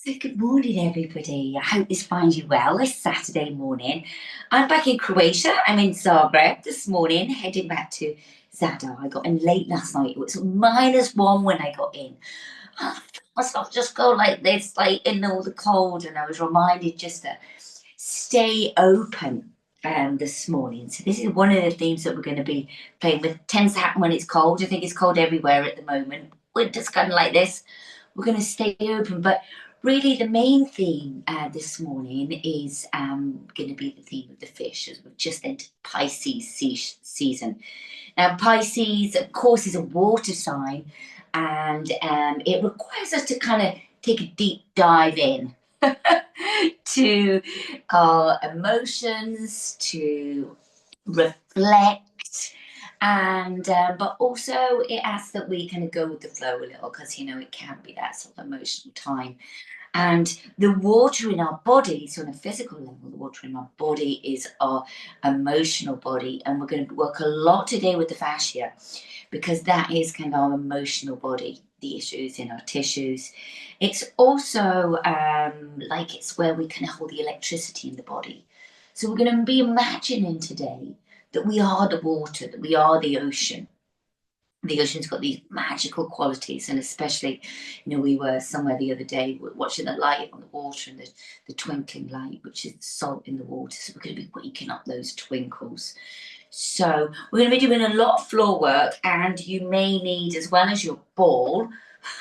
So good morning, everybody. I hope this finds you well this Saturday morning. I'm back in Croatia. I'm in Zagreb this morning, heading back to Zadar. I got in late last night. It was -1 when I got in. I must not just go like this, like in all the cold. And I was reminded just to stay open this morning. So this is one of the themes that we're going to be playing with. It tends to happen when it's cold. I think it's cold everywhere at the moment. Winter's kind of like this. We're going to stay open, but really the main theme this morning is going to be the theme of the fish, as we've just entered Pisces season. Now, Pisces, of course, is a water sign, and it requires us to kind of take a deep dive in to our emotions, to reflect, and but also it asks that we kind of go with the flow a little, because it can be that sort of emotional time. And the water in our body, so on a physical level, the water in our body is our emotional body. And we're going to work a lot today with the fascia, because that is kind of our emotional body, the issues in our tissues. It's also like it's where we can hold the electricity in the body. So we're going to be imagining today that we are the water, that we are the ocean. The ocean's got these magical qualities, and especially, we were somewhere the other day watching the light on the water, and the twinkling light, which is salt in the water. So we're going to be waking up those twinkles. So we're going to be doing a lot of floor work, and you may need, as well as your ball,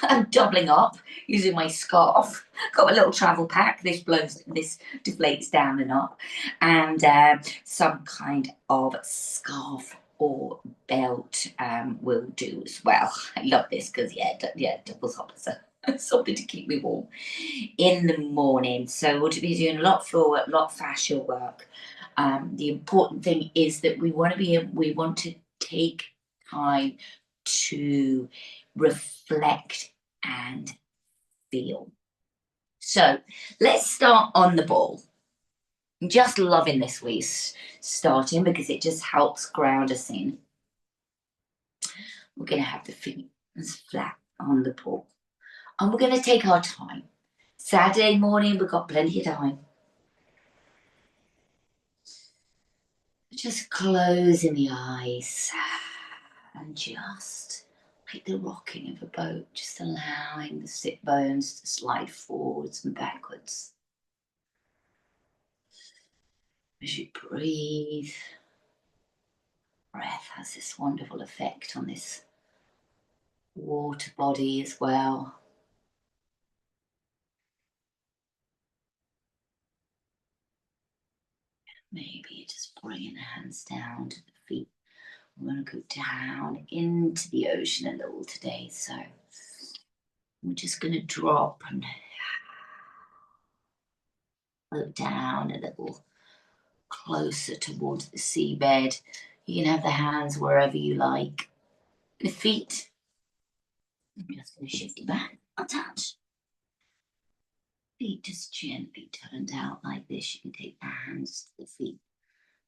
I'm doubling up using my scarf. Got my little travel pack. This deflates down and up, and some kind of scarf or belt will do as well. I love this because doubles up as something to keep me warm in the morning. So we'll be doing a lot of floor work, a lot of fascia work. The important thing is that we want to take time to reflect and feel. So let's start on the ball. I'm just loving this week starting, because it just helps ground us in. We're going to have the feet as flat on the ball, and we're going to take our time. Saturday morning, we've got plenty of time. Just closing the eyes and just like the rocking of a boat, just allowing the sit bones to slide forwards and backwards. As you breathe, breath has this wonderful effect on this water body as well. Maybe just bringing the hands down to the feet. We're going to go down into the ocean a little today, so we're just going to drop and look down a little closer towards the seabed. You can have the hands wherever you like. The feet, I'm just going to shift it back a touch. Feet just gently turned out like this. You can take the hands to the feet,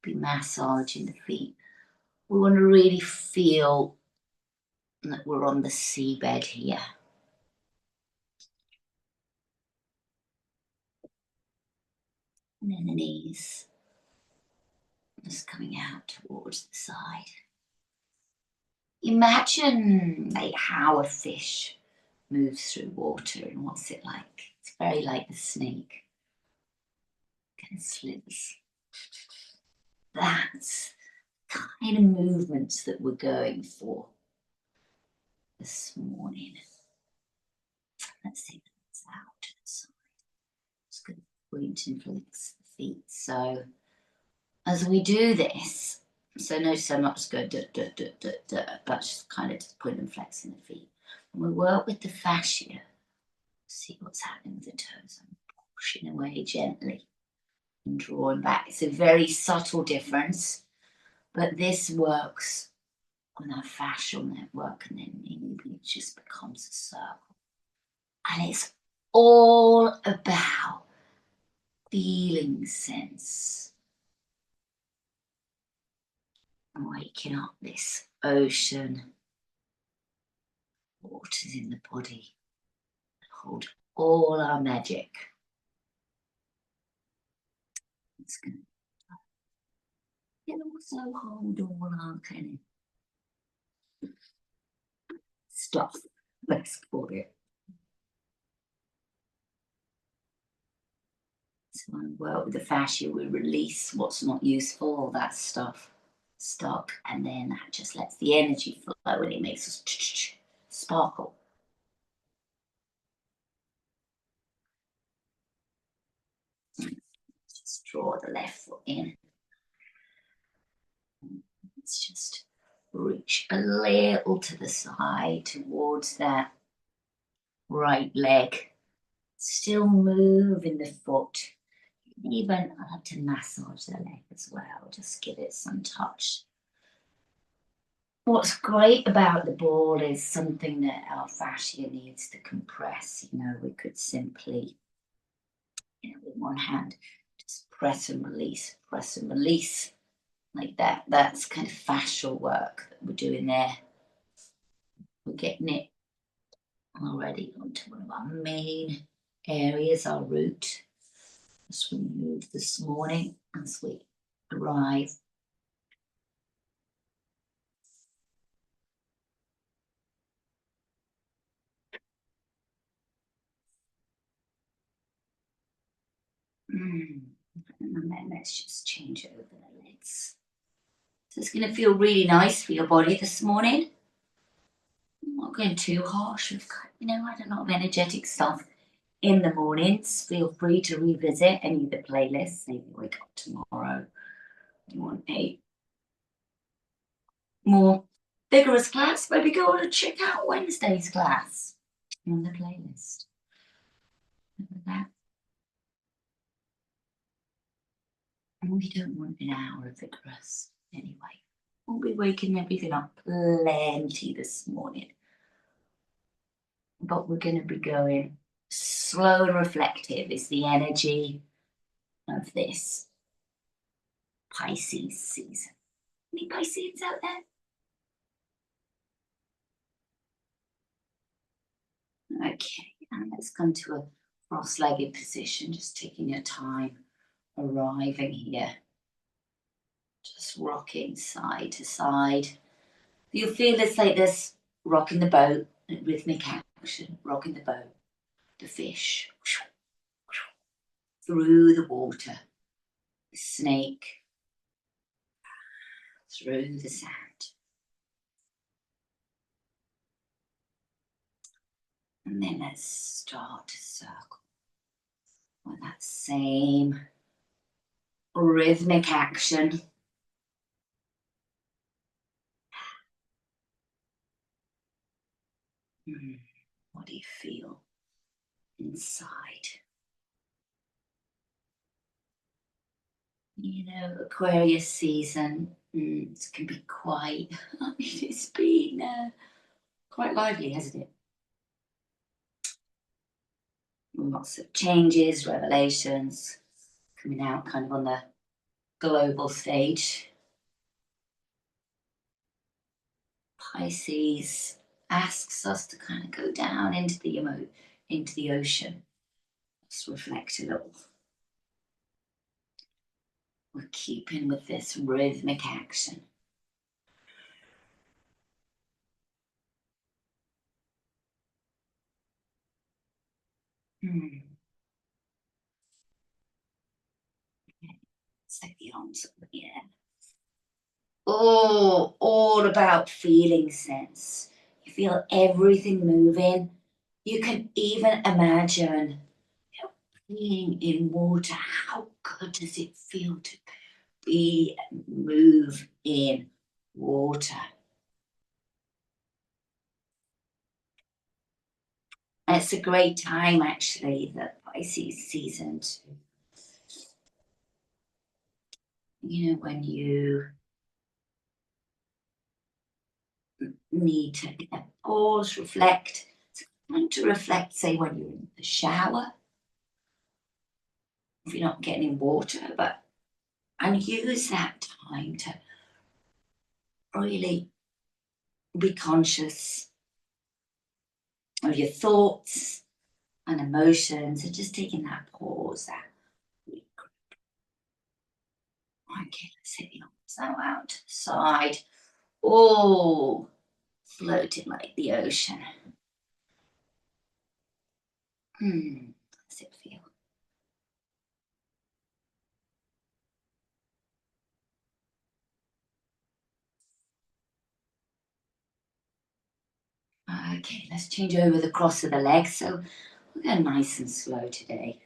be massaging the feet. We want to really feel that we're on the seabed here. And then the knees just coming out towards the side. Imagine like how a fish moves through water, and what's it like? It's very like the snake. Kind of slithers. That's the kind of movements that we're going for this morning. Let's take this out to the side. Just going to point and flex the feet. So as we do this, so notice I'm not just going but just kind of just point and flexing the feet. And we work with the fascia. See what's happening with the toes. I'm pushing away gently and drawing back. It's a very subtle difference, but this works on our fascial network, and then maybe it just becomes a circle. And it's all about feeling sense. And waking up this ocean, waters in the body, hold all our magic. It's going to also hold all our kind of stuff, let's call it. So when we work with the fascia, we release what's not useful, all that stuff stuck, and then that just lets the energy flow and it makes us sparkle. Just draw the left foot in. Let's just reach a little to the side towards that right leg. Still moving the foot. Even I like to massage the leg as well, just give it some touch. What's great about the ball is something that our fascia needs to compress. We could simply, with one hand, just press and release like that. That's kind of fascial work that we're doing there. We're getting it already onto one of our main areas, our root, as we move this morning, as we arrive. And then let's just change over the legs. So it's going to feel really nice for your body this morning. I'm not going too harsh. We've got, I don't know, of energetic stuff in the mornings. Feel free to revisit any of the playlists. Maybe wake up tomorrow. You want a more vigorous class? Maybe go and check out Wednesday's class on the playlist. Look at that. And we don't want an hour of vigorous anyway. We'll be waking everything up plenty this morning. But we're going to be going slow and reflective is the energy of this Pisces season. Any Pisces out there? Okay, and let's come to a cross-legged position, just taking your time arriving here. Just rocking side to side. You'll feel it's like this rocking the boat, rhythmic action, rocking the boat, the fish, through the water, the snake, through the sand. And then let's start to circle with that same rhythmic action. What do you feel inside? Aquarius season it can be quite, it's been quite lively, hasn't it? Lots of changes, revelations coming out kind of on the global stage. Pisces asks us to kind of go down into the ocean. Just reflect a little. We're keeping with this rhythmic action. It's like the arms up in the air. Oh, all about feeling sense. You feel everything moving. You can even imagine being in water. How good does it feel to be and move in water? And it's a great time, actually, the Pisces season to, when you need to pause, reflect. It's time to reflect, say, when you're in the shower, if you're not getting water, and use that time to really be conscious of your thoughts, and emotions. So just taking that pause, that okay, let's hit the arms now out to the side. Oh, floating like the ocean. How's it feel? Okay, let's change over the cross of the legs. So we're going nice and slow today.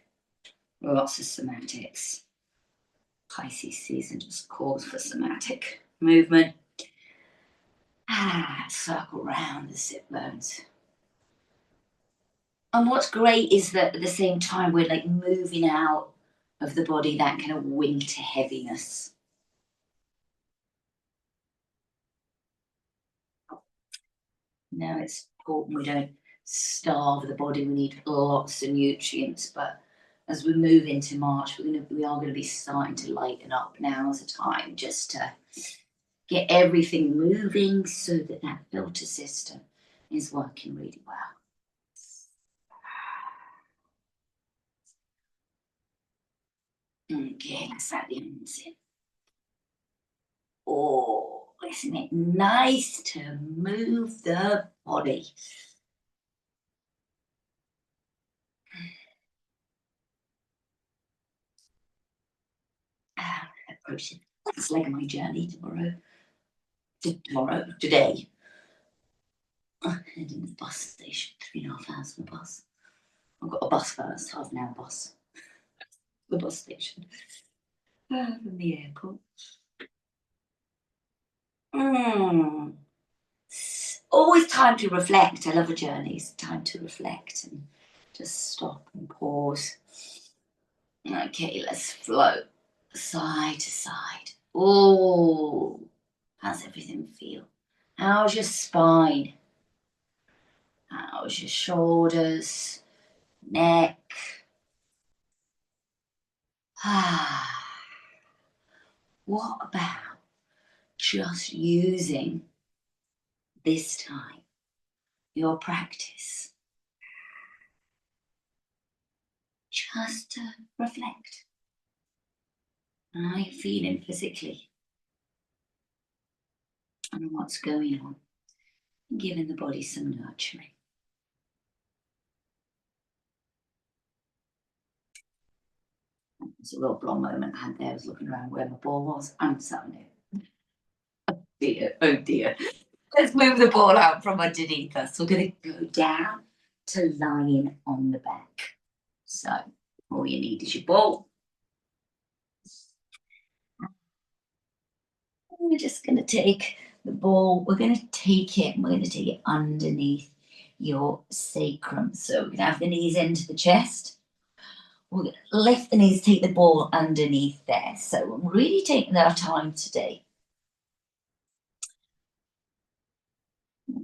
Lots of somatics. Pisces season just calls for somatic movement. Circle round the sit bones. And what's great is that at the same time we're like moving out of the body that kind of winter heaviness. Now it's important we don't starve the body. We need lots of nutrients, but as we move into March, we are going to be starting to lighten up. Now's the time just to get everything moving so that that filter system is working really well. Okay, let's add the onions in. Oh, isn't it nice to move the body? Approaching last leg of my journey today. Heading to the bus station, 3.5 hours on the bus. I've got a bus first, half an hour bus. The bus station. From the airport. Always time to reflect. I love a journey. It's time to reflect and just stop and pause. Okay, let's float side to side. Oh, how's everything feel? How's your spine? How's your shoulders, neck? What about just using this time, your practice, just to reflect? How are you feeling physically? And what's going on? Giving the body some nurturing. It's a real blonde moment I had there. I was looking around where my ball was. I'm sorry. Dear, oh dear. Let's move the ball out from underneath us. We're going to go down to lying on the back. So all you need is your ball. And we're just going to take the ball. We're going to take it and we're going to take it underneath your sacrum. So we're going to have the knees into the chest. We're going to lift the knees, take the ball underneath there. So we're really taking our time today.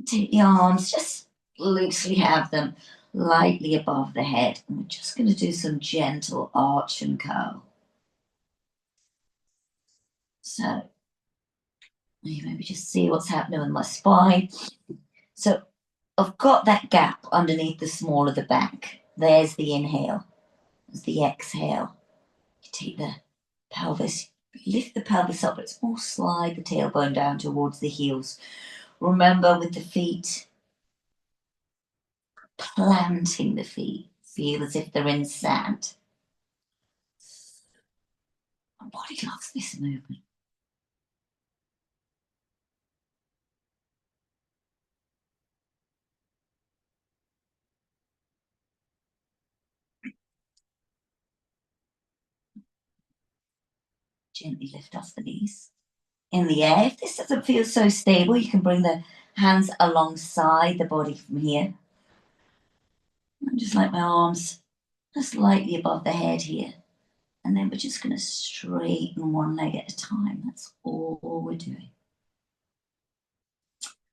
Take the arms, just loosely have them lightly above the head. And we're just going to do some gentle arch and curl. So you maybe just see what's happening with my spine. So I've got that gap underneath the small of the back. There's the inhale. There's the exhale. You take the pelvis, lift the pelvis up. It's more slide the tailbone down towards the heels. Remember with the feet, planting the feet. Feel as if they're in sand. My body loves this movement. Gently lift off the knees. In the air, if this doesn't feel so stable, you can bring the hands alongside the body from here. And just like my arms, just lightly above the head here. And then we're just going to straighten one leg at a time. That's all we're doing.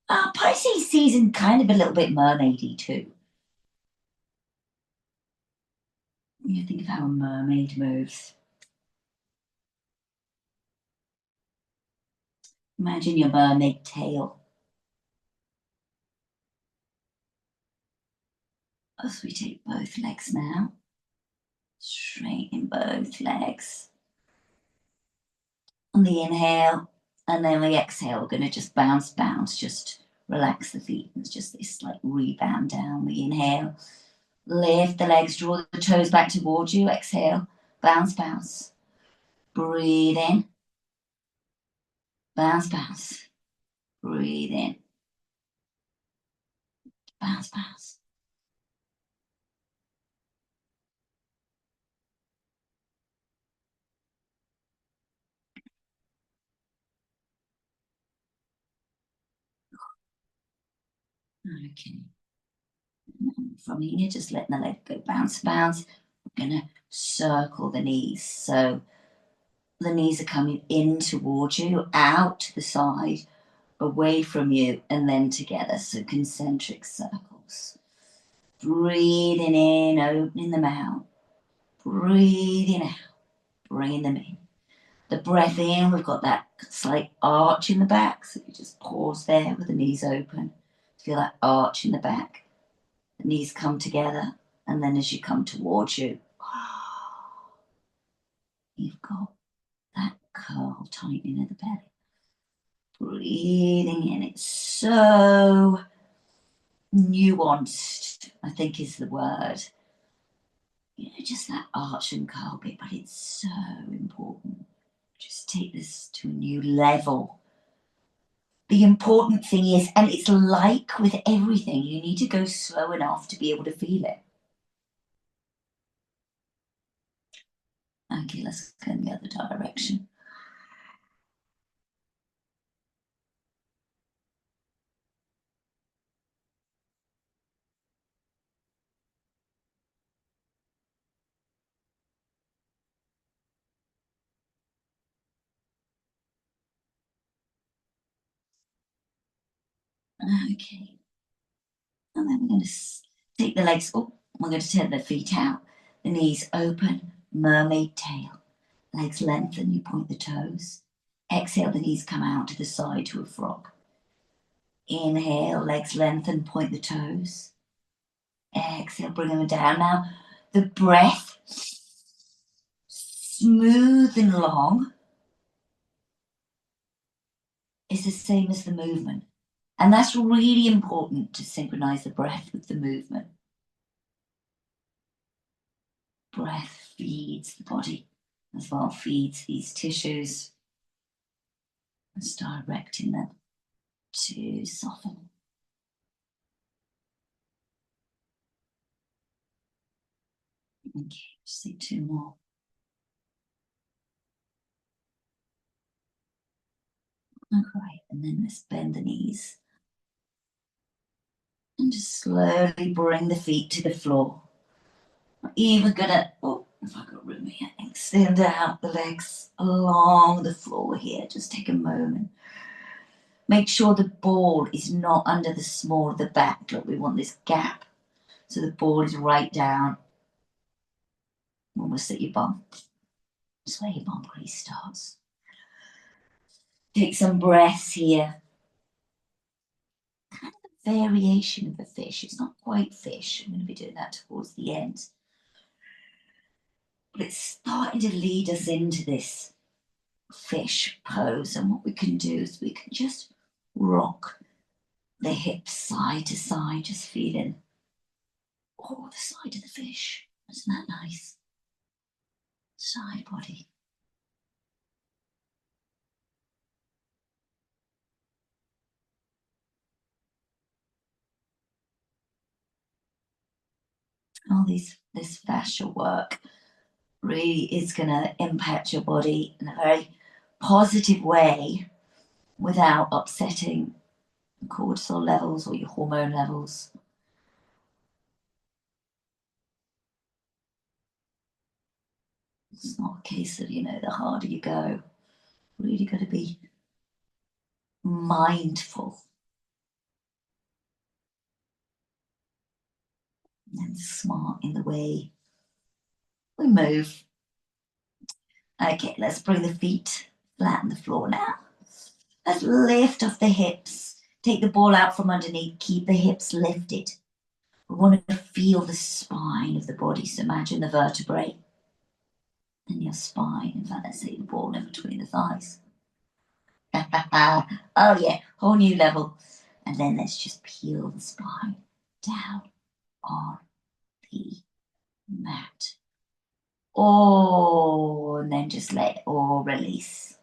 Pisces season kind of a little bit mermaidy too. You think of how a mermaid moves. Imagine your mermaid tail. As we take both legs now, straighten both legs. On the inhale, and then the exhale, we're going to just bounce, just relax the feet. It's just this like rebound down. The inhale, lift the legs, draw the toes back towards you. Exhale, bounce. Breathe in, bounce. Breathe in, bounce. Okay. From here, just letting the leg go bounce. We're going to circle the knees. So the knees are coming in towards you, out to the side, away from you, and then together. So concentric circles. Breathing in, opening them out. Breathing out, bringing them in. The breath in, we've got that slight arch in the back. So you just pause there with the knees open. Feel that arch in the back. The knees come together. And then as you come towards you, you've got that curl tightening of the belly. Breathing in. It's so nuanced, I think is the word. Just that arch and curl bit, but it's so important. Just take this to a new level. The important thing is, and it's like with everything, you need to go slow enough to be able to feel it. Okay, let's go in the other direction. Okay. And then we're going to take the legs up. We're going to turn the feet out. The knees open, mermaid tail. Legs lengthen, you point the toes. Exhale, the knees come out to the side to a frog. Inhale, legs lengthen, point the toes. Exhale, bring them down. Now, the breath, smooth and long, is the same as the movement. And that's really important to synchronize the breath with the movement. Breath feeds the body as well, feeds these tissues. Let's directing them to soften. Okay, just do 2 more. Okay, and then let's bend the knees. And just slowly bring the feet to the floor. I'm even gonna, if I got room here, extend out the legs along the floor here. Just take a moment. Make sure the ball is not under the small of the back. Look, we want this gap. So the ball is right down. Almost at your bum. That's where your bum crease starts. Take some breaths here. Kind of a variation of a fish. It's not quite fish. I'm going to be doing that towards the end. But it's starting to lead us into this fish pose. And what we can do is we can just rock the hips side to side, just feeling the side of the fish. Isn't that nice? Side body. This fascia work really is going to impact your body in a very positive way without upsetting cortisol levels or your hormone levels. It's not a case of, the harder you go, really got to be mindful and smart in the way we move. Okay, let's bring the feet flat on the floor now. Let's lift off the hips. Take the ball out from underneath. Keep the hips lifted. We want to feel the spine of the body. So imagine the vertebrae and your spine. In fact, let's say the ball in between the thighs. Oh yeah, whole new level. And then let's just peel the spine down on the mat. Oh, and then just let it all release.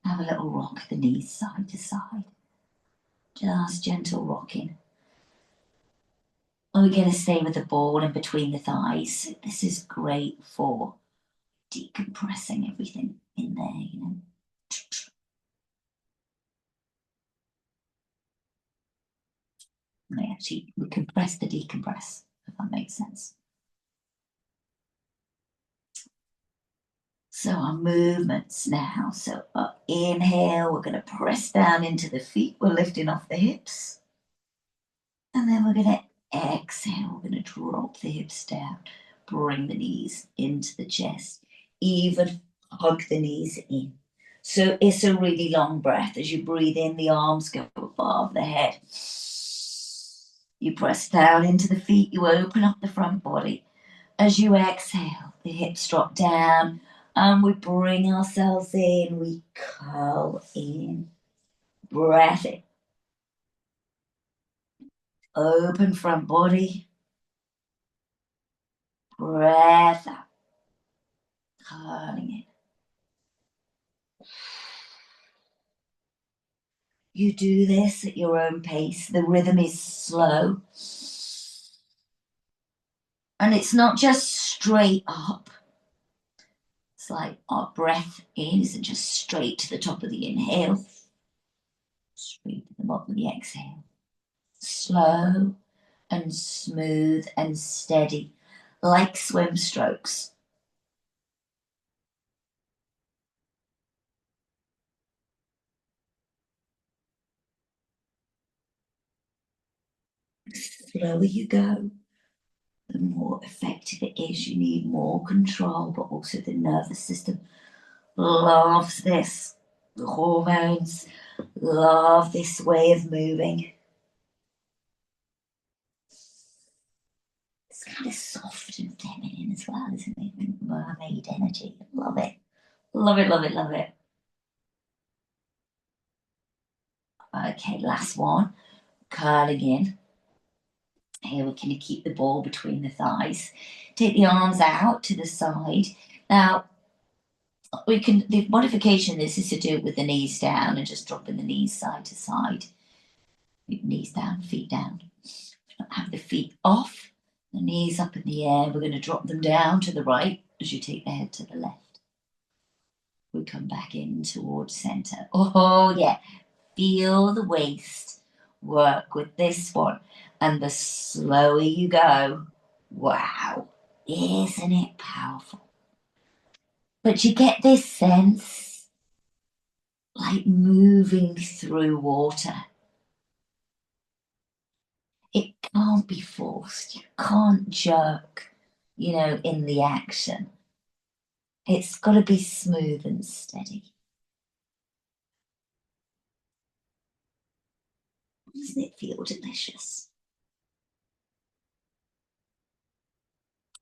Have a little rock the knees side to side. Just gentle rocking. And we're going to stay with the ball in between the thighs. This is great for decompressing everything in there, you know. We compress the decompress, if that makes sense. So our movements now. So inhale, we're going to press down into the feet. We're lifting off the hips. And then we're going to exhale. We're going to drop the hips down. Bring the knees into the chest. Even hug the knees in. So it's a really long breath. As you breathe in, the arms go above the head. You press down into the feet. You open up the front body. As you exhale, the hips drop down. And we bring ourselves in. We curl in. Breath in. Open front body. Breath out. Curling in. You do this at your own pace. The rhythm is slow. And it's not just straight up. It's like our breath in isn't just straight to the top of the inhale. Straight to the bottom of the exhale. Slow and smooth and steady, like swim strokes. The slower you go, the more effective it is. You need more control, but also the nervous system loves this. The hormones love this way of moving. It's kind of soft and feminine as well, isn't it? Mermaid energy. Love it. Love it, love it, love it. Okay, last one. Curling in. Here we're going to keep the ball between the thighs. Take the arms out to the side. Now, the modification this is to do it with the knees down and just dropping the knees side to side. Knees down, feet down. Have the feet off, the knees up in the air. We're going to drop them down to the right as you take the head to the left. We come back in towards center. Oh, yeah. Feel the waist work with this one. And the slower you go, wow, isn't it powerful? But you get this sense like moving through water. It can't be forced. You can't jerk, in the action. It's got to be smooth and steady. Doesn't it feel delicious?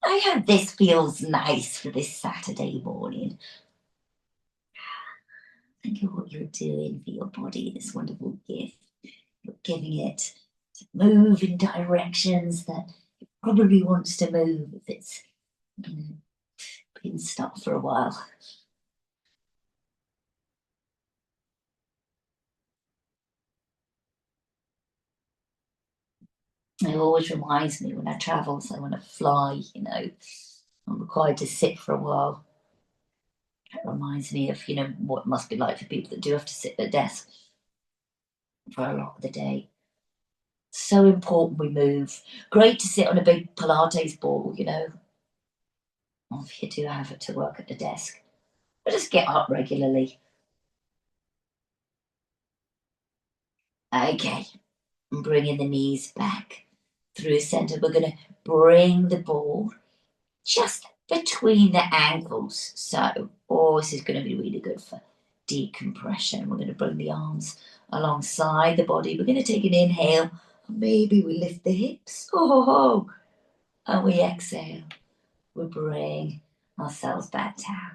I hope this feels nice for this Saturday morning. Think of what you're doing for your body, this wonderful gift. You're giving it to move in directions that it probably wants to move if it's been stuck for a while. It always reminds me when I travel, so when I fly, I'm required to sit for a while. It reminds me of, what it must be like for people that do have to sit at a desk for a lot of the day. So important we move. Great to sit on a big Pilates ball, or if you do have to work at the desk. But just get up regularly. Okay, and bringing the knees back through center. We're going to bring the ball just between the ankles. So, this is going to be really good for decompression. We're going to bring the arms alongside the body. We're going to take an inhale Maybe we lift the hips. Oh, and we exhale. We bring ourselves back down.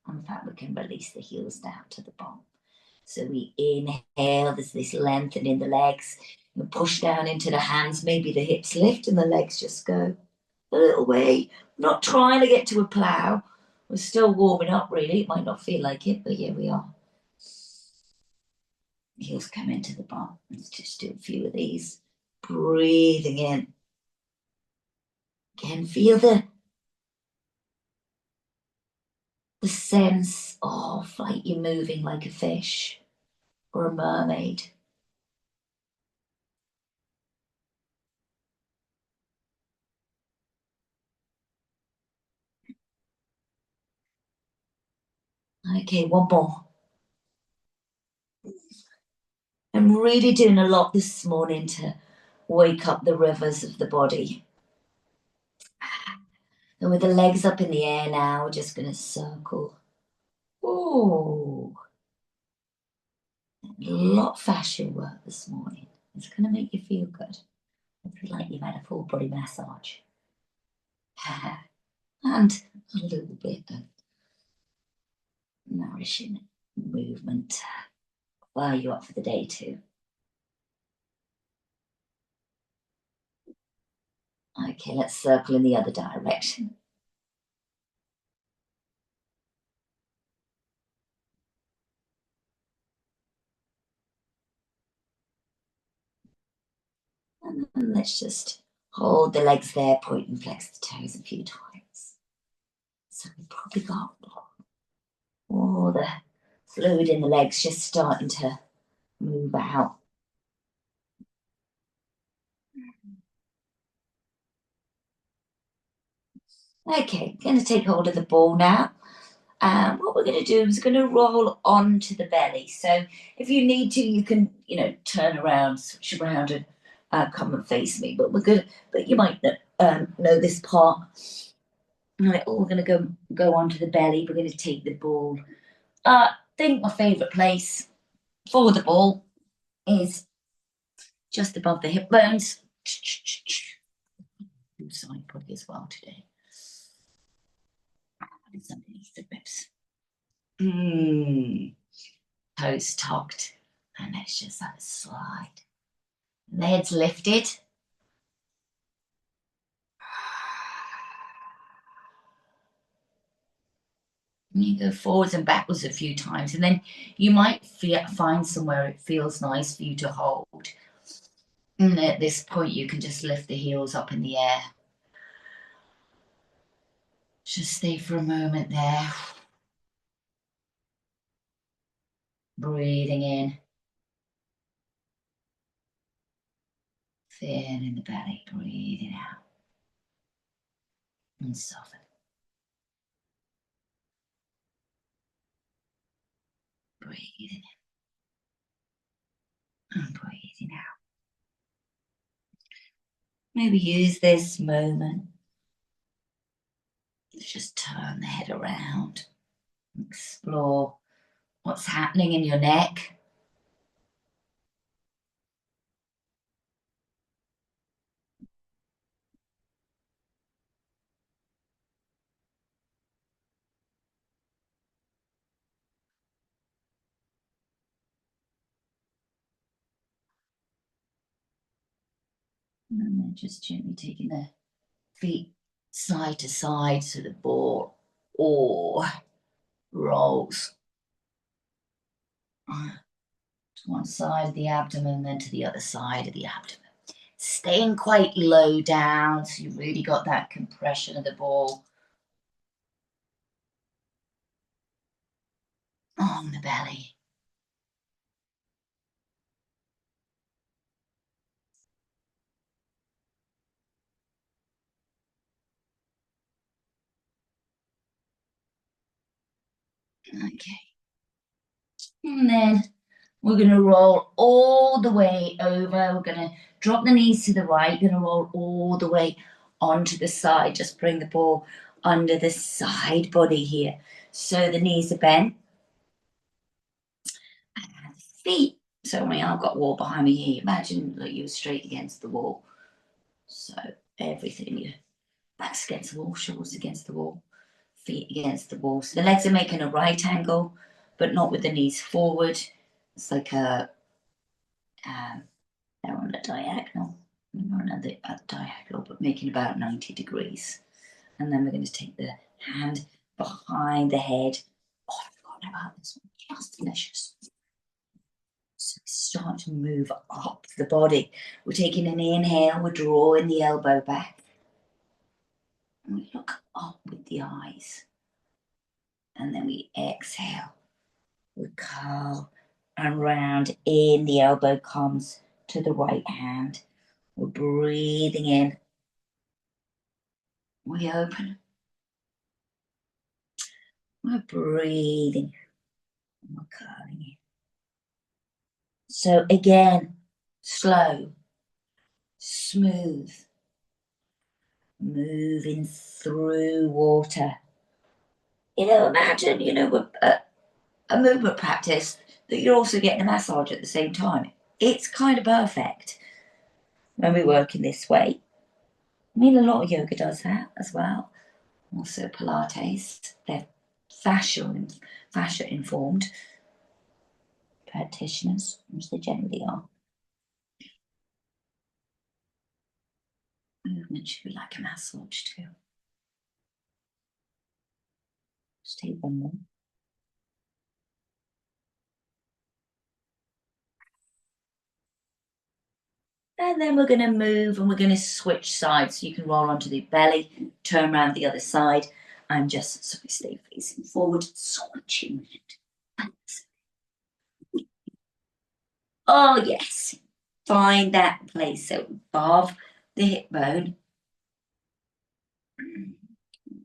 In fact, we can release the heels down to the bottom. So we inhale, there's this lengthening in the legs. We push down into the hands, maybe the hips lift and the legs just go a little way. Not trying to get to a plough. We're still warming up, really. It might not feel like it, but here we are. Heels come into the bum. Let's just do a few of these. Breathing in. Again, feel the sense of like you're moving like a fish or a mermaid. Okay, one more. I'm really doing a lot this morning to wake up the rivers of the body. And with the legs up in the air now, we're just going to circle. Oh, a lot of fascia work this morning. It's going to make you feel good. I feel like you've had a full body massage. And a little bit of nourishing movement. Fire you up for the day too. Okay, let's circle in the other direction. And then let's just hold the legs there, point and flex the toes a few times. So we've probably got all the fluid in the legs just starting to move out. Okay, going to take hold of the ball now. What we're going to do is going to roll onto the belly. So if you need to, you can, turn around, switch around, and come and face me. But we're good. But you might know this part. Right, we're going to go onto the belly. We're going to take the ball. I think my favourite place for the ball is just above the hip bones. Side body as well today. It's underneath the ribs. Toes tucked, and let's just have a slide. The head's lifted. You go forwards and backwards a few times, and then you might find somewhere it feels nice for you to hold. And at this point, you can just lift the heels up in the air. Just stay for a moment there. Breathing in. Feeling the belly. Breathing out. And soften. Breathing in. And breathing out. Maybe use this moment to just turn the head around. Explore what's happening in your neck. And then just gently taking the feet side to side so the ball rolls to one side of the abdomen, then to the other side of the abdomen. Staying quite low down, so you've really got that compression of the ball on the belly. Okay. And then we're going to roll all the way over. We're going to drop the knees to the right. Going to roll all the way onto the side. Just bring the ball under the side body here. So the knees are bent. And feet So I mean, I've got a wall behind me here. Imagine that you're straight against the wall. So everything, your back's against the wall, shoulders against the wall, feet against the wall. So the legs are making a right angle, but not with the knees forward. It's like they're on a diagonal. They're on a diagonal, but making about 90 degrees. And then we're going to take the hand behind the head. Oh, I've forgotten about this one. Just delicious. So start to move up the body. We're taking an inhale, we're drawing the elbow back. And we look up with the eyes. And then we exhale. We curl and round in. The elbow comes to the right hand. We're breathing in. We open. We're breathing. And we're curling in. So again, slow, smooth, moving through water. Imagine, a movement practice that you're also getting a massage at the same time. It's kind of perfect when we work in this way. I mean, a lot of yoga does that as well. Also Pilates. They're fascia informed practitioners, which they generally are. Movement should be like a massage too. Just take one more. And then we're going to move and we're going to switch sides. So you can roll onto the belly, turn around the other side, and just stay facing forward, switching. Oh, yes. Find that place. So above the hip bone,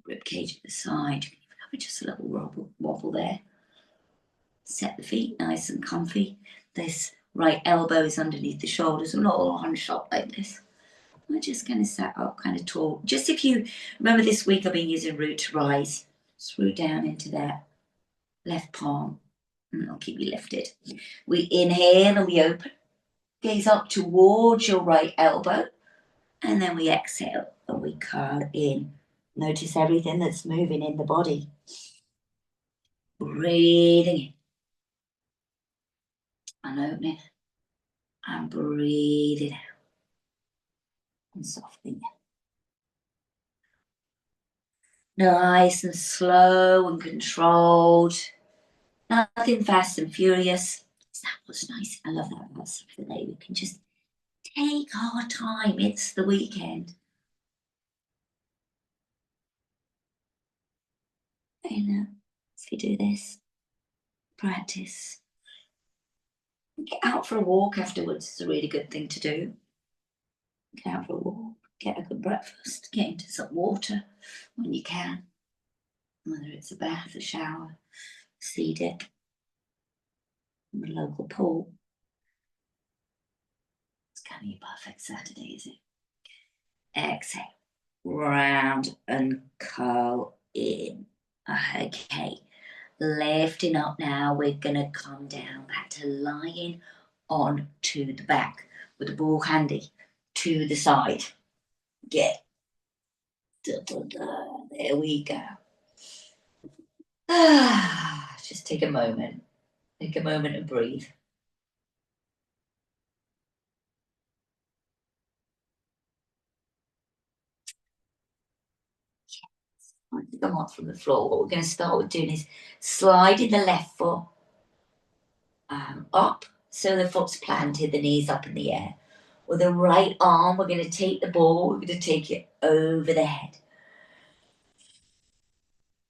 rib cage at the side. Just a little wobble there. Set the feet nice and comfy. This right elbow is underneath the shoulders. I'm not all on shot like this. We're just going to set up kind of tall. Just if you remember this week, I've been using root to rise. Screw down into that left palm and it'll keep you lifted. We inhale and we open. Gaze up towards your right elbow. And then we exhale and we curl in. Notice everything that's moving in the body. Breathing in and opening and breathing out and softening. Nice and slow and controlled. Nothing fast and furious. That was nice. I love that about Saturday. We can just take our time. It's the weekend. If you do this, practice. Get out for a walk afterwards. It's a really good thing to do. Get out for a walk, get a good breakfast, get into some water when you can. Whether it's a bath, a shower, sea dip, the local pool. It's kind of your perfect Saturday, is it? Exhale, round and curl in. Okay, lifting up now. We're gonna come down back to lying on to the back with the ball handy to the side. Get. There we go. Just take a moment. Take a moment and breathe. Come up from the floor. What we're going to start with doing is sliding the left foot up so the foot's planted, the knees up in the air. With the right arm, we're going to take the ball, we're going to take it over the head.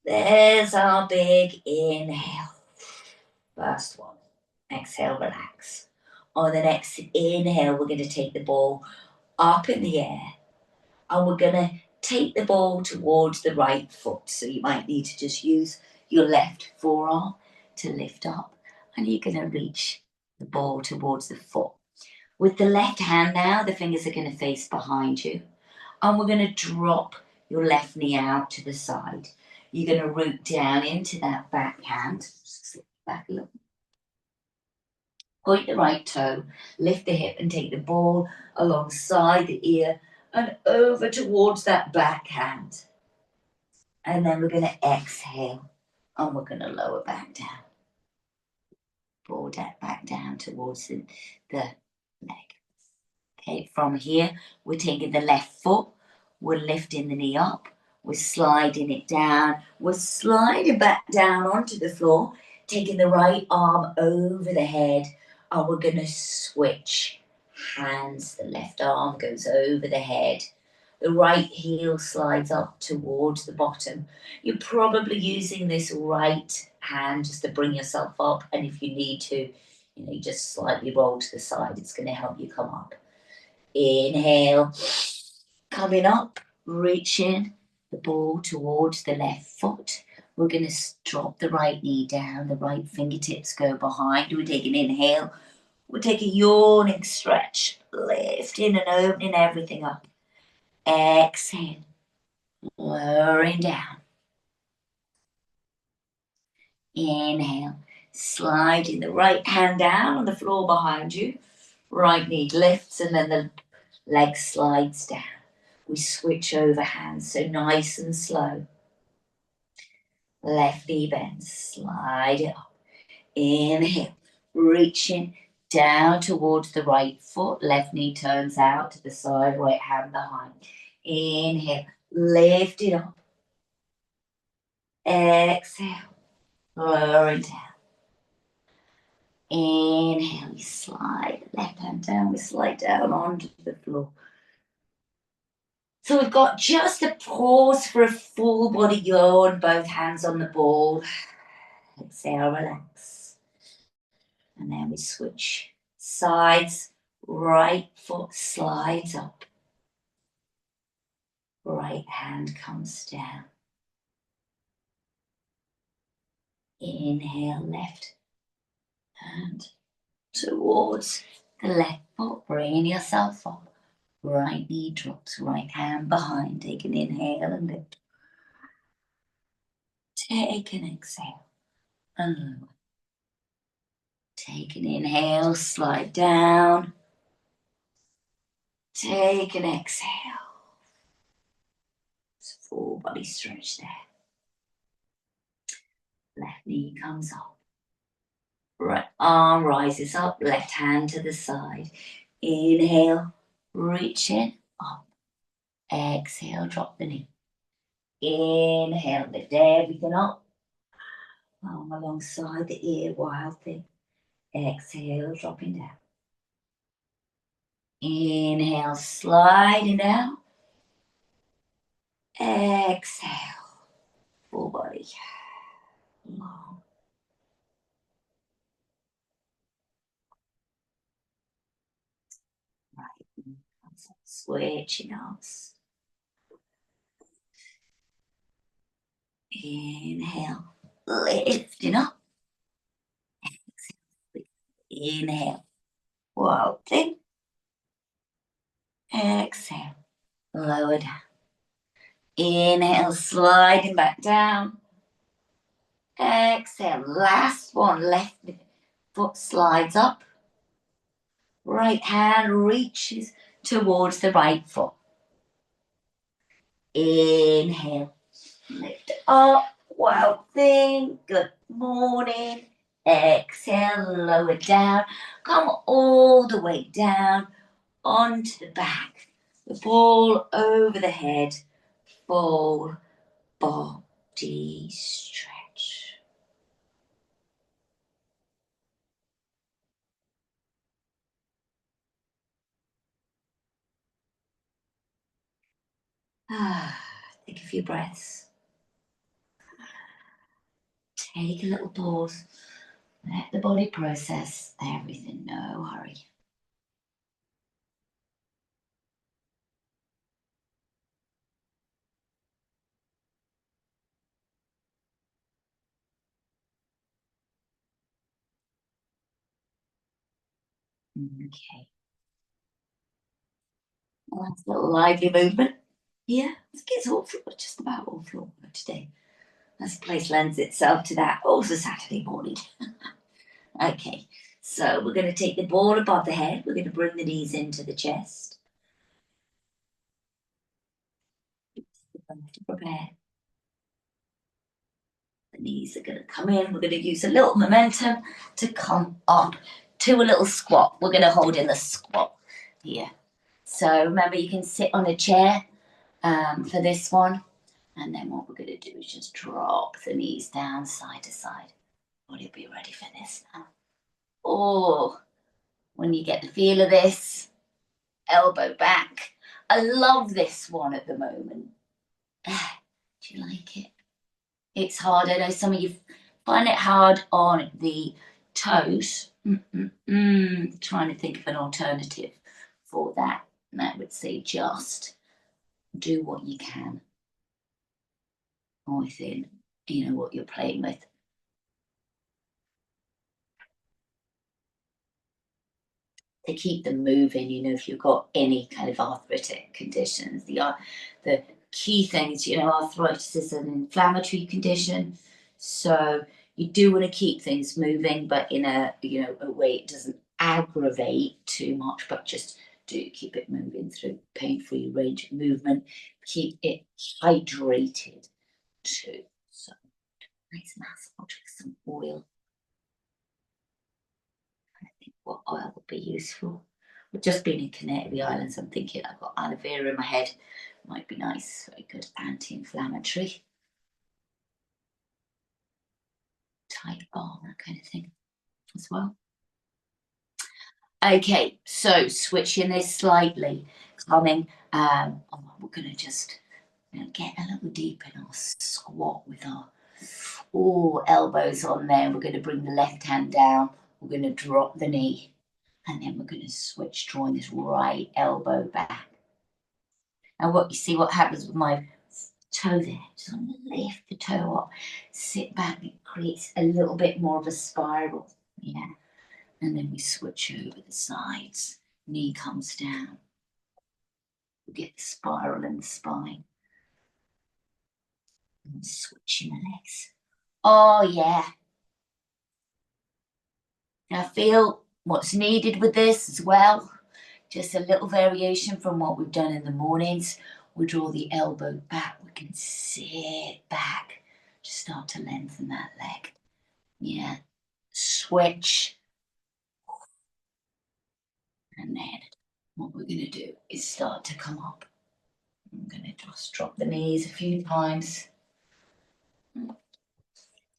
There's our big inhale. First one. Exhale, relax. On the next inhale, we're going to take the ball up in the air. And we're going to take the ball towards the right foot. So you might need to just use your left forearm to lift up. And you're going to reach the ball towards the foot. With the left hand now, the fingers are going to face behind you. And we're going to drop your left knee out to the side. You're going to root down into that back hand. Slip back a little. Point the right toe, lift the hip and take the ball alongside the ear and over towards that backhand. And then we're going to exhale and we're going to lower back down. Ball back down towards the leg. Okay, from here, we're taking the left foot, we're lifting the knee up, we're sliding it down, we're sliding back down onto the floor, taking the right arm over the head, and we're going to switch hands. The left arm goes over the head, the right heel slides up towards the bottom. You're probably using this right hand just to bring yourself up, and if you need to, you just slightly roll to the side. It's going to help you come up. Inhale, coming up, reaching the ball towards the left foot. We're going to drop the right knee down, the right fingertips go behind. We take an inhale, we'll take a yawning stretch, lifting and opening everything up. Exhale, lowering down. Inhale, sliding the right hand down on the floor behind you. Right knee lifts and then the leg slides down. We switch over hands, so nice and slow. Left knee bends, slide it up. Inhale, reaching down towards the right foot. Left knee turns out to the side, right hand behind. Inhale, lift it up. Exhale, lower it down. Inhale, we slide left hand down, we slide down onto the floor. So we've got just a pause for a full body yawn, both hands on the ball. Exhale, relax. And then we switch sides. Right foot slides up. Right hand comes down. Inhale, left hand towards the left foot. Bring yourself up. Right knee drops, right hand behind. Take an inhale and lift. Take an exhale and lower. Take an inhale, slide down. Take an exhale. It's a full body stretch there. Left knee comes up. Right arm rises up, left hand to the side. Inhale, reach in, up. Exhale, drop the knee. Inhale, lift everything up. Arm alongside the ear, wild thing. Exhale, dropping down. Inhale, sliding down. Exhale, full body. Long. Right. Switching arms. Inhale, lifting up. Exhale, inhale, wild thing. Exhale, lower down. Inhale, sliding back down. Exhale, last one, left foot slides up. Right hand reaches towards the right foot. Inhale, lift up, wild thing, good morning. Exhale, lower down, come all the way down onto the back. The ball over the head, full body stretch. Take a few breaths. Take a little pause. Let the body process everything. No hurry. Okay. Well, that's a little lively movement. Yeah, I think it's all floor, just about all floor today. This place lends itself to that. Also Saturday morning. Okay, So we're going to take the ball above the head. We're going to bring the knees into the chest. Prepare. The knees are going to come in. We're going to use a little momentum to come up to a little squat. We're going to hold in the squat here. So remember, you can sit on a chair for this one. And then what we're going to do is just drop the knees down side to side. Will you be ready for this now? Oh, when you get the feel of this, elbow back. I love this one at the moment. Do you like it? It's hard. I know some of you find it hard on the toes. Trying to think of an alternative for that. And I would say just do what you can within, what you're playing with. To keep them moving, if you've got any kind of arthritic conditions. The key thing is, arthritis is an inflammatory condition. So you do want to keep things moving, but in a way it doesn't aggravate too much, but just do keep it moving through pain-free range of movement. Keep it hydrated too. So nice massage with some oil. I think what oil would be useful. We've just been in Canary Islands. I'm thinking I've got aloe vera in my head. Might be nice. Very good anti-inflammatory. Tide balm, that kind of thing as well. Okay, so switching this slightly, coming. We're going to just get a little deep in our squat with our elbows on there. We're going to bring the left hand down. We're going to drop the knee. And then we're going to switch, drawing this right elbow back. And what happens with my toe there? Just want to lift the toe up, sit back, it creates a little bit more of a spiral. Yeah. And then we switch over the sides. Knee comes down. We get the spiral in the spine. And switching the legs. Oh, yeah. Now feel what's needed with this as well. Just a little variation from what we've done in the mornings. We draw the elbow back. We can sit back. Just start to lengthen that leg. Yeah. Switch. And then what we're going to do is start to come up. I'm going to just drop the knees a few times.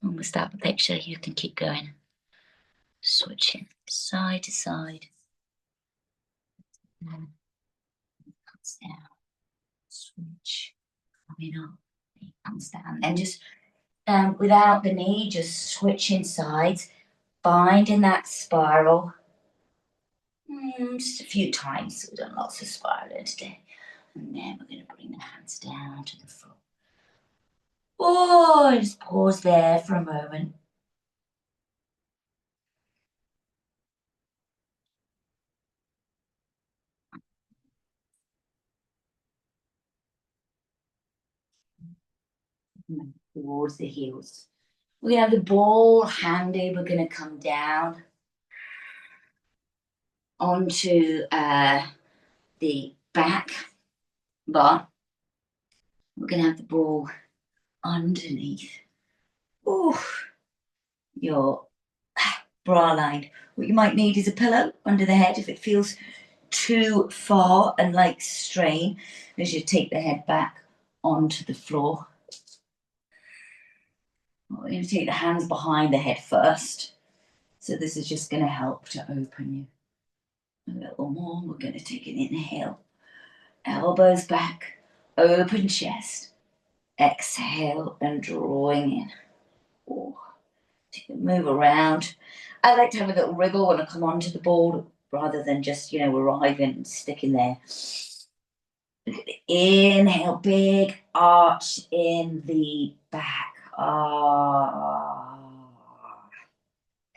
Almost out of the picture. You can keep going. Switching side to side. Comes down. Switch. Coming up. It comes down. And just without the knee, just switching sides, binding that spiral. Just a few times. We've done lots of spiraling today. And then we're going to bring the hands down to the floor. Oh, just pause there for a moment. Towards the heels. We're going to have the ball handy. We're going to come down onto the back bar. We're going to have the ball underneath your bra line. What you might need is a pillow under the head if it feels too far and like strain, as you take the head back onto the floor. We're going to take the hands behind the head first. So this is just going to help to open you a little more. We're going to take an inhale. Elbows back, open chest. Exhale and drawing in. Move around. I like to have a little wriggle when I come onto the ball rather than just, arriving and sticking there. Inhale, big arch in the back.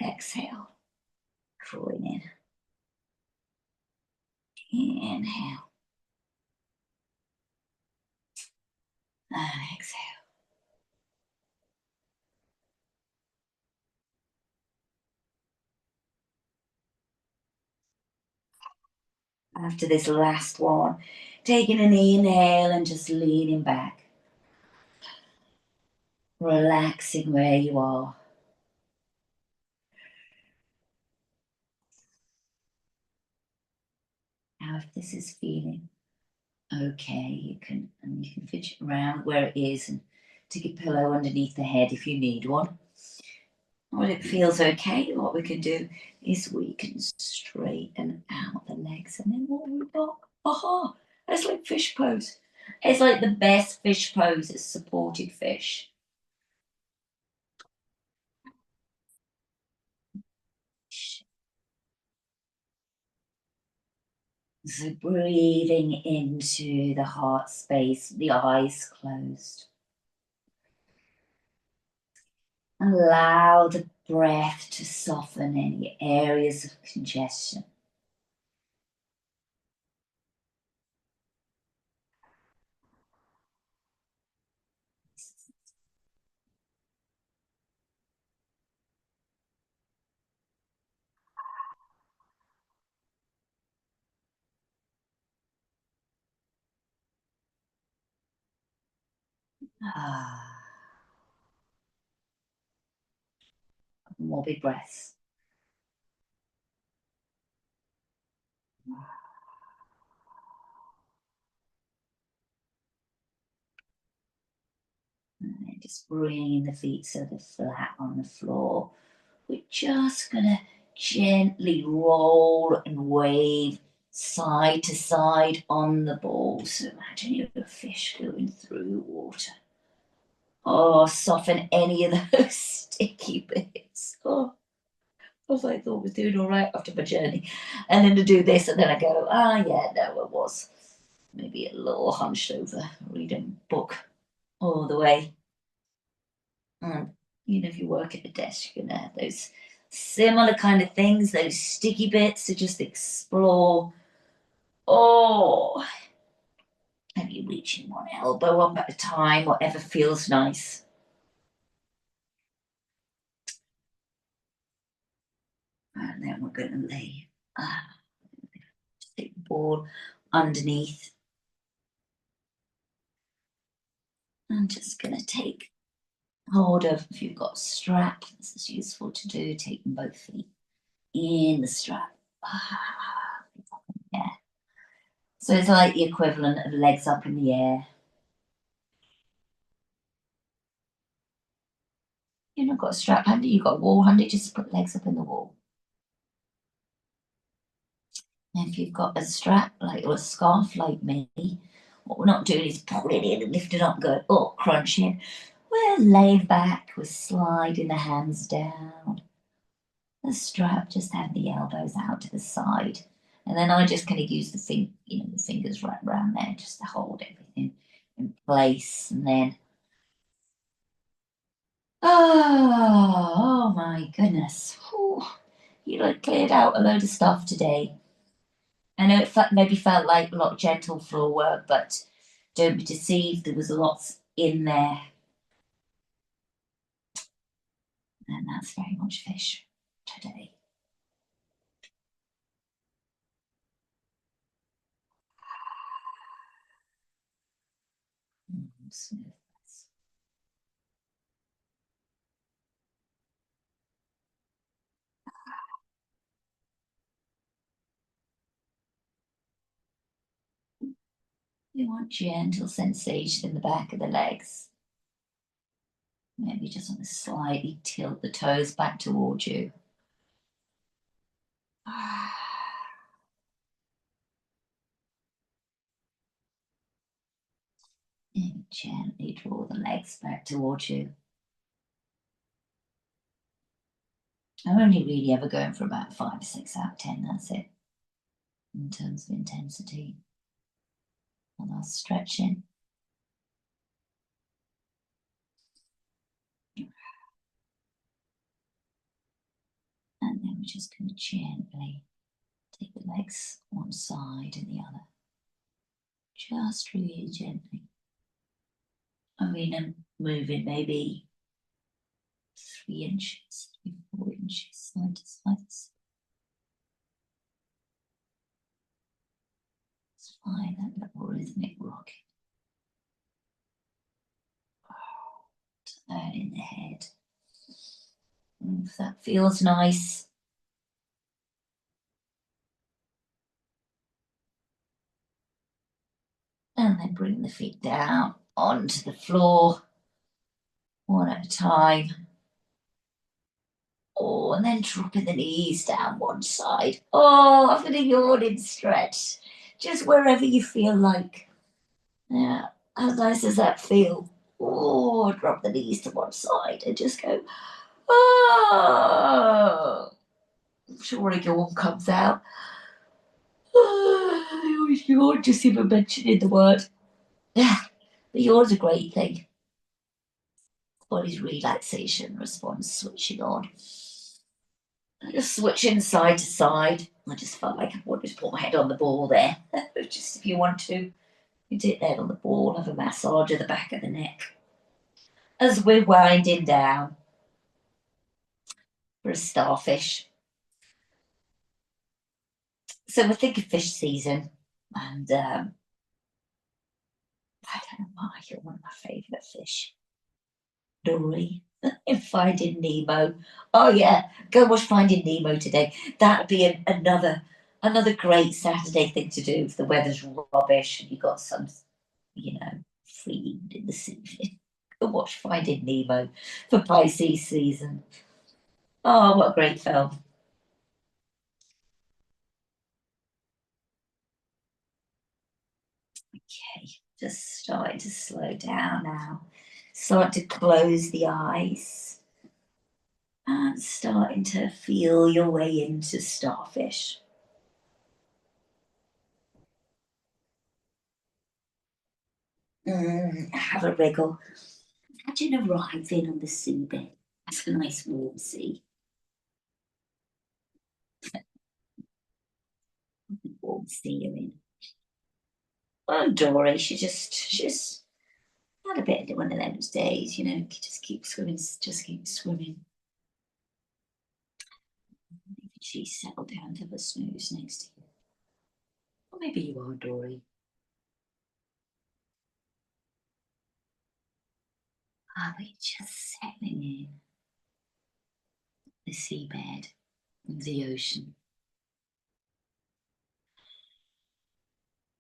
Exhale, drawing in. Inhale. And exhale. After this last one, taking an inhale and just leaning back, relaxing where you are. Now, if this is feeling okay, you can fidget around where it is and take a pillow underneath the head if you need one. When it feels okay, what we can do is we can straighten out the legs, and then what we've got, aha, it's like fish pose. It's like the best fish pose is supported fish. So breathing into the heart space, the eyes closed. Allow the breath to soften any areas of congestion. Ah, more big breaths. And then just bringing the feet so they're flat on the floor. We're just going to gently roll and wave side to side on the ball. So imagine you're a fish going through water. Oh, soften any of those sticky bits. Oh, I thought I was doing all right after my journey. And then to do this, and then I go, yeah, no, I was maybe a little hunched over reading a book all the way. If you work at a desk, you're going to have those similar kind of things, those sticky bits to just explore. Oh, maybe reaching one elbow up at a time, whatever feels nice. And then we're going to lay stick the ball underneath. I'm just going to take hold of, if you've got a strap, this is useful to do, taking both feet in the strap. Yeah. So it's like the equivalent of legs up in the air. You've not got a strap handy, you've got a wall handy, just put legs up in the wall. And if you've got a strap like or a scarf like me, what we're not doing is pull it in and lift it up and go, oh, crunching. We're laying back, we're sliding the hands down. The strap, just have the elbows out to the side. And then I just kind of use the fingers right around there just to hold everything in place. And then, oh my goodness. Whew, you like cleared out a load of stuff today. I know it maybe felt like a lot of gentle floor work, but don't be deceived, there was lots in there. And that's very much fish today. Smooth. You want gentle sensation in the back of the legs. Maybe just want to slightly tilt the toes back towards you. And gently draw the legs back towards you. I'm only really ever going for about 5 or 6 out of 10, that's it, in terms of intensity. And I'll stretch in. And then we're just going to gently take the legs one side and the other. Just really gently. I'm moving maybe 3 inches, 4 inches, side to side. Find that little rhythmic rock. Turn in the head. If that feels nice. And then bring the feet down onto the floor, one at a time. Oh, and then dropping the knees down one side. Oh, after the yawning stretch, just wherever you feel like. Yeah, how nice does that feel? Oh, drop the knees to one side and just go, oh. I'm sure a yawn comes out. Oh, I always yawn just even mentioning the word. Yeah, the yawn's a great thing. Body's relaxation response switching on. Just switching side to side. I just felt like I wanted to put my head on the ball there. Just if you want to, you dip head on the ball, have a massage of the back of the neck. As we're winding down for a starfish. So we're thinking fish season, and I don't know why, you're one of my favourite fish. Dory in Finding Nemo. Oh yeah, go watch Finding Nemo today. That'd be another great Saturday thing to do if the weather's rubbish and you got some, free evening this evening. Go watch Finding Nemo for Pisces season. Oh, what a great film. Okay, just starting to slow down now. Start to close the eyes. And starting to feel your way into starfish. Have a wriggle. Imagine arriving on the seabed. It's a nice warm sea. Warm sea you're in. Well, Dory, she's had a bit of one of those days, just keep swimming, just keep swimming. Maybe she's settled down to have a snooze next to you. Or maybe you are, Dory. Are we just settling in the seabed of the ocean?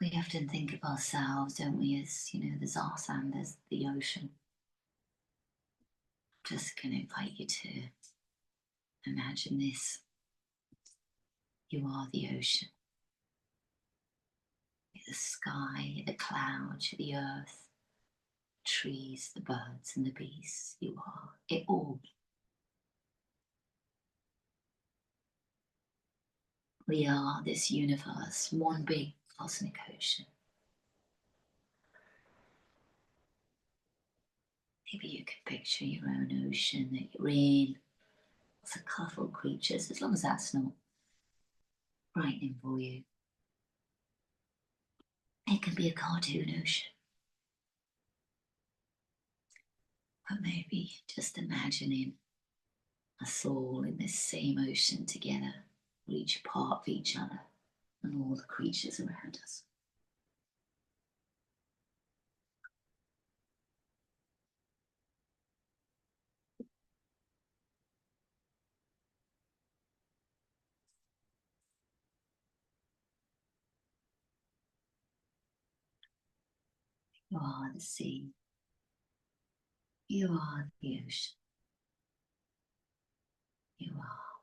We often think of ourselves, don't we, as, there's us and there's the ocean. Just going to invite you to imagine this. You are the ocean. You're the sky, you're the clouds, you're the earth, the trees, the birds and the beasts. You are it all. We are this universe, one big cosmic ocean. Maybe you could picture your own ocean that you're in. Lots of colourful creatures, as long as that's not frightening for you. It can be a cartoon ocean. But maybe just imagining us all in this same ocean together, each part of each other and all the creatures around us. You are the sea. You are the ocean. You are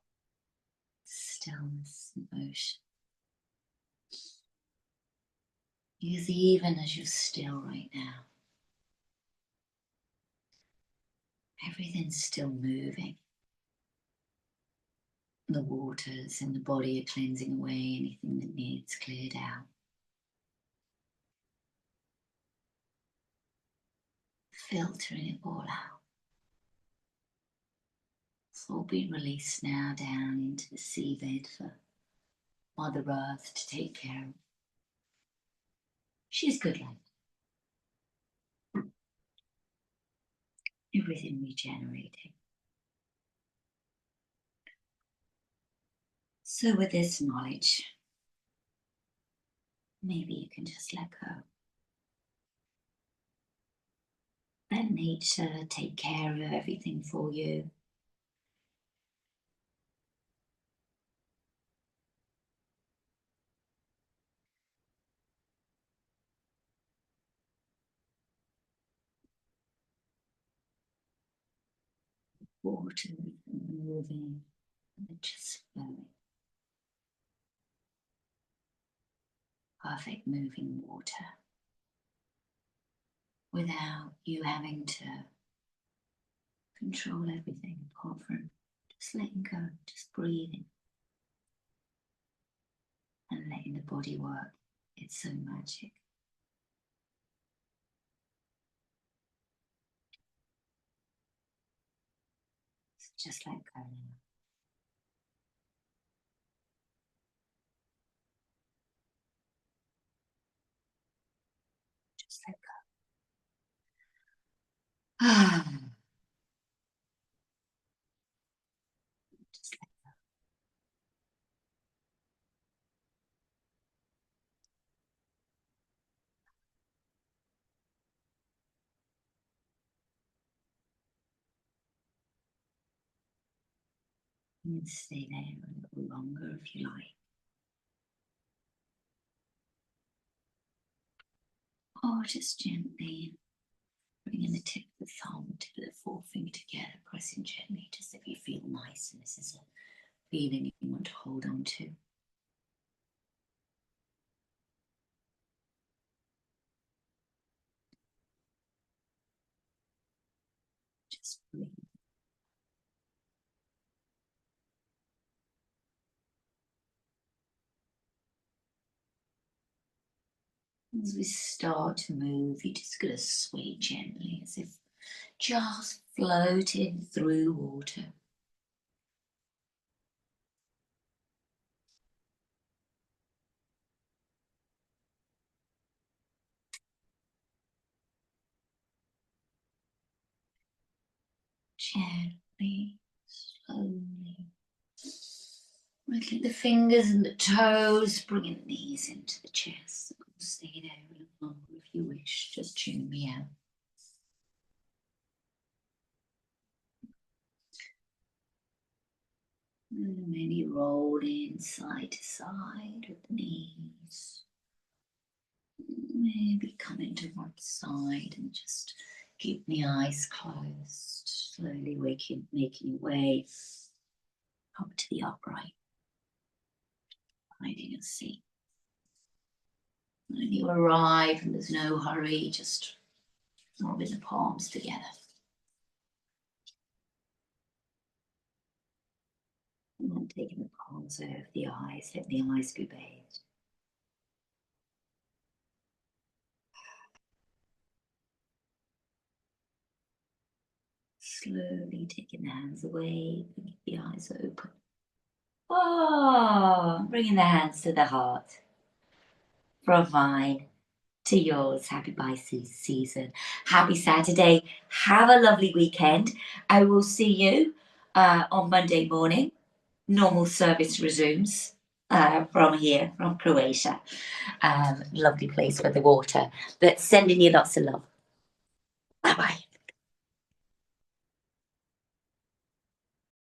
stillness and motion. Because even as you're still right now, everything's still moving. The waters in the body are cleansing away anything that needs cleared out. Filtering it all out. It's all being released now down into the seabed for Mother Earth to take care of. She's good like everything regenerating. So with this knowledge, Maybe you can just let go. Let nature take care of everything for you. Water moving and just flowing. Perfect moving water without you having to control everything apart from just letting go, just breathing and letting the body work. It's so magic. So just let go now. Just let go. Just let go. You can stay there a little longer if you like. Or just gently bringing the tip of the thumb, tip of the forefinger together, pressing gently, just if you feel nice and this is a feeling you want to hold on to. Just breathe. As we start to move, you're just going to sway gently as if just floating through water. Gently, slowly. Wriggling the fingers and the toes, bringing the knees into the chest. Stay there a little longer if you wish. Just tune me out. And maybe rolling side to side with the knees. Maybe coming to one side and just keep the eyes closed. Slowly making your way up to the upright. Finding a seat. When you arrive and there's no hurry, just rubbing the palms together. And then taking the palms over the eyes, let the eyes be bathed. Slowly taking the hands away, bringing the eyes open. Oh, bringing the hands to the heart. From mine to yours. Happy Pisces season. Happy Saturday. Have a lovely weekend. I will see you on Monday morning. Normal service resumes from here, from Croatia. Lovely place for the water. But sending you lots of love. Bye bye.